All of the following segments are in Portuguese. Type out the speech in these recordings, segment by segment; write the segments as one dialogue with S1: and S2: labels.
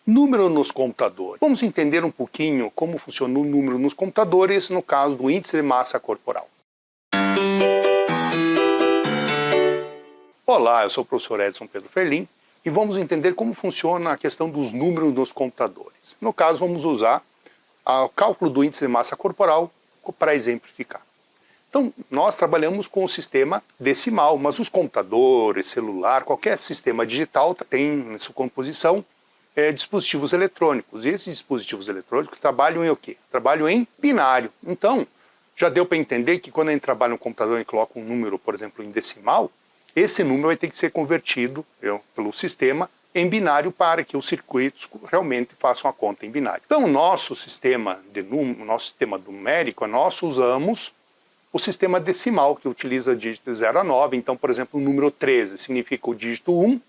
S1: Número nos computadores. Vamos entender um pouquinho como funciona o número nos computadores no caso do índice de massa corporal. Olá, eu sou o professor Edson Pedro Ferlin e vamos entender como funciona a questão dos números nos computadores. No caso, vamos usar o cálculo do índice de massa corporal para exemplificar. Então, nós trabalhamos com o sistema decimal, mas os computadores, celular, qualquer sistema digital tem em sua composição dispositivos eletrônicos. E esses dispositivos eletrônicos trabalham em o quê? Trabalham em binário. Então, já deu para entender que quando a gente trabalha no computador e coloca um número, por exemplo, em decimal, esse número vai ter que ser convertido pelo sistema em binário para que os circuitos realmente façam a conta em binário. Então, o nosso sistema numérico, nós usamos o sistema decimal, que utiliza dígito de 0 a 9. Então, por exemplo, o número 13 significa o dígito 1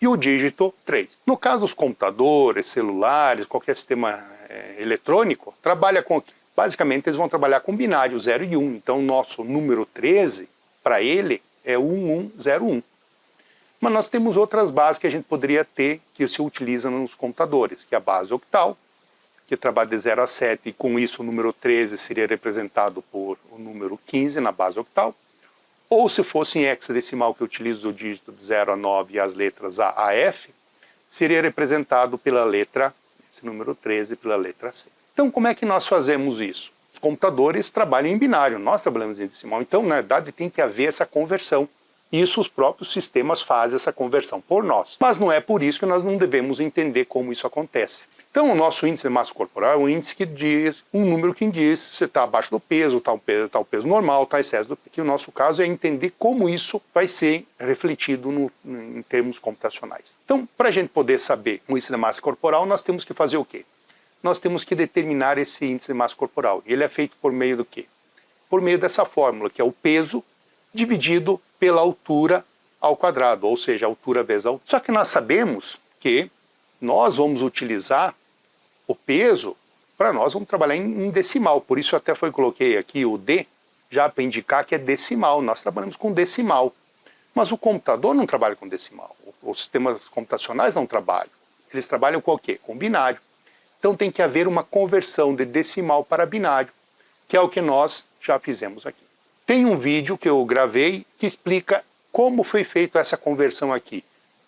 S1: e o dígito 3. No caso dos computadores, celulares, qualquer sistema eletrônico, trabalha com o quê? Basicamente, eles vão trabalhar com binário 0 e 1. Então, o nosso número 13, para ele, é 1101. Mas nós temos outras bases que a gente poderia ter, que se utiliza nos computadores, que é a base octal, que trabalha de 0 a 7, e com isso o número 13 seria representado por o número 15 na base octal. Ou se fosse em hexadecimal, que utiliza o dígito de 0 a 9 e as letras A a F, seria representado pela letra, esse número 13, pela letra C. Então, como é que nós fazemos isso? Os computadores trabalham em binário, nós trabalhamos em decimal. Então, na verdade, tem que haver essa conversão. Isso os próprios sistemas fazem essa conversão por nós. Mas não é por isso que nós não devemos entender como isso acontece. Então, o nosso índice de massa corporal é um índice que diz, um número que diz se está abaixo do peso, está o peso normal, está excesso do peso. Que o nosso caso é entender como isso vai ser refletido em termos computacionais. Então, para a gente poder saber o índice de massa corporal, nós temos que fazer o quê? Nós temos que determinar esse índice de massa corporal. Ele é feito por meio do quê? Por meio dessa fórmula, que é o peso dividido pela altura ao quadrado, ou seja, a altura vezes a altura. Só que nós sabemos que nós vamos utilizar o peso, para nós vamos trabalhar em decimal, por isso até coloquei aqui o D, já para indicar que é decimal, nós trabalhamos com decimal. Mas o computador não trabalha com decimal, os sistemas computacionais não trabalham, eles trabalham com o quê? Com binário. Então tem que haver uma conversão de decimal para binário, que é o que nós já fizemos aqui. Tem um vídeo que eu gravei que explica como foi feita essa conversão aqui,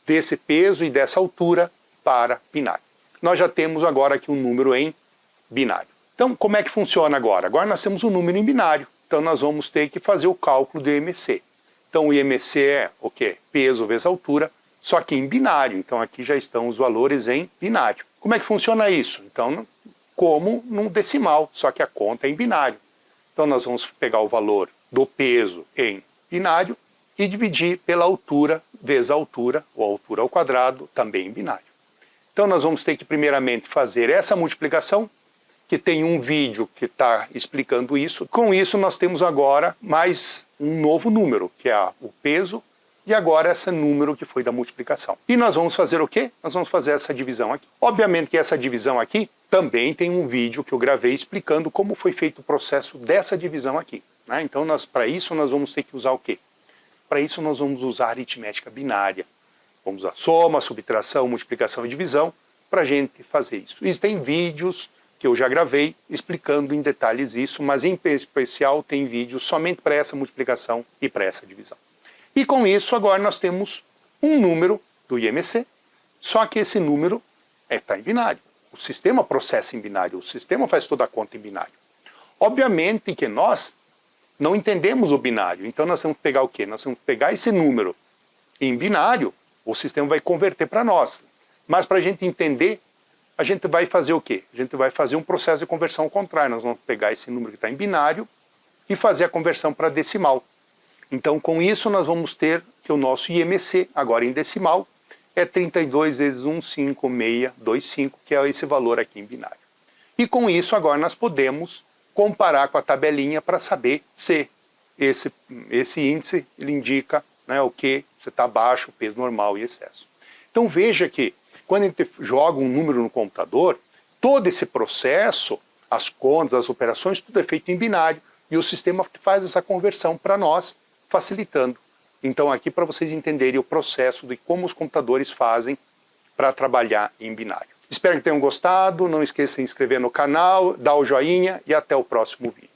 S1: desse peso e dessa altura para binário. Nós já temos agora aqui um número em binário. Então, como é que funciona agora? Agora nós temos um número em binário, então nós vamos ter que fazer o cálculo do IMC. Então o IMC é o quê? Peso vezes altura, só que em binário. Então aqui já estão os valores em binário. Como é que funciona isso? Então, como num decimal, só que a conta é em binário. Então nós vamos pegar o valor do peso em binário e dividir pela altura vezes a altura, ou altura ao quadrado, também em binário. Então nós vamos ter que primeiramente fazer essa multiplicação, que tem um vídeo que está explicando isso. Com isso nós temos agora mais um novo número, que é o peso, e agora esse número que foi da multiplicação. E nós vamos fazer o quê? Nós vamos fazer essa divisão aqui. Obviamente que essa divisão aqui também tem um vídeo que eu gravei explicando como foi feito o processo dessa divisão aqui. Né? Então para isso nós vamos ter que usar o quê? Para isso nós vamos usar aritmética binária. Vamos usar soma, subtração, multiplicação e divisão para a gente fazer isso. Existem vídeos que eu já gravei explicando em detalhes isso, mas em especial tem vídeos somente para essa multiplicação e para essa divisão. E com isso agora nós temos um número do IMC, só que esse número está em binário. O sistema processa em binário, o sistema faz toda a conta em binário. Obviamente que nós não entendemos o binário, então nós vamos pegar o quê? Nós vamos pegar esse número em binário, o sistema vai converter para nós. Mas para a gente entender, a gente vai fazer o quê? A gente vai fazer um processo de conversão ao contrário. Nós vamos pegar esse número que está em binário e fazer a conversão para decimal. Então com isso nós vamos ter que o nosso IMC, agora em decimal, é 32 vezes 15625, que é esse valor aqui em binário. E com isso agora nós podemos comparar com a tabelinha para saber se esse índice ele indica, né, o que você está abaixo, peso normal e excesso. Então veja que quando a gente joga um número no computador, todo esse processo, as contas, as operações, tudo é feito em binário e o sistema faz essa conversão para nós, facilitando. Então aqui para vocês entenderem o processo de como os computadores fazem para trabalhar em binário. Espero que tenham gostado, não esqueça de se inscrever no canal, dar o joinha e até o próximo vídeo.